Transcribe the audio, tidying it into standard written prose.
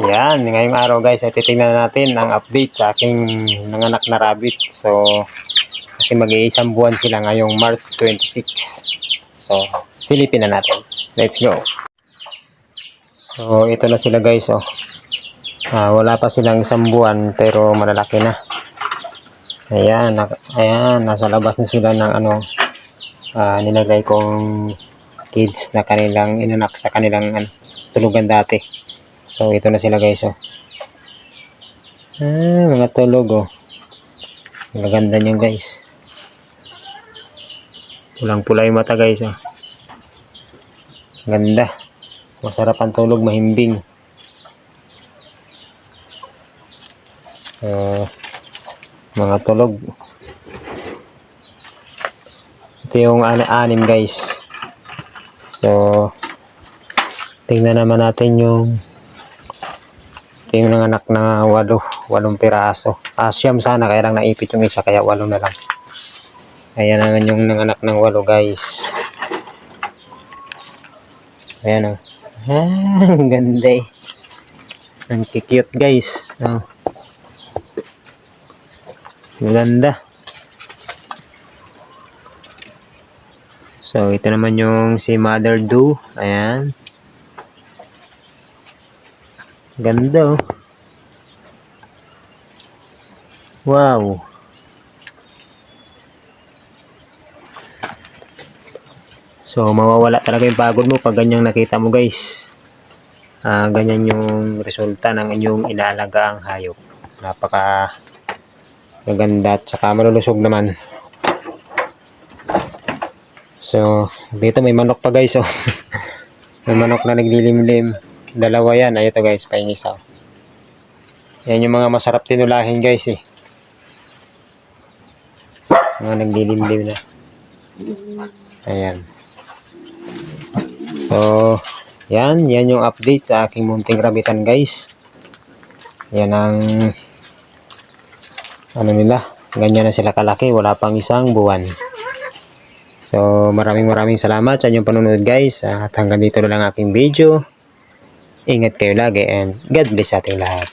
Yan, ngayong araw guys ay titingnan natin ang update sa aking nanganak na rabbit. So, kasi mag-iisang buwan sila ngayong March 26. So, silipin na natin. Let's go. So, ito na sila guys. Oh. Wala pa silang isang buwan pero malalaki na. Ayan, nasa labas na sila ng nilagay kong kids na kanilang inanak sa kanilang tulugan dati. So, ito na sila guys, oh. Mga tulog, oh. Ang ganda niyan guys. Pulang-pula yung mata guys, oh. Ganda. Masarap ang tulog, mahimbing. Mga tulog. Ito yung anim guys. So, tingnan naman natin yung nanganak na 8 piraso. Siyam sana, kaya lang naipit yung isa, kaya 8 na lang. Ayan naman yung nanganak ng 8 guys. Ayan, oh. Ang ganda eh. Ang cute guys. Oh. Ang ganda. So, ito naman yung si Mother Dew. Ayan. Ganda, oh. Wow. So, mawawala talaga yung pagod mo pag ganyang nakita mo guys. Ganyan yung resulta ng inyong inaalagang hayop. Napaka maganda at saka malulusog naman. So, dito may manok pa guys, oh. May manok na naglilimlim. Dalawa yan. Ayun to guys, paingisa. Yan yung mga masarap tinulahin guys, eh. Mga naglilimlim na. Ayan. So, yan yung update sa aking munting rabbitan guys. Yan ang nila. Ganyan na sila kalaki. Wala pang isang buwan. So, maraming salamat sa inyong panunod guys. At hanggang dito na lang aking video. Ingat kayo lagi and God bless sa ating lahat.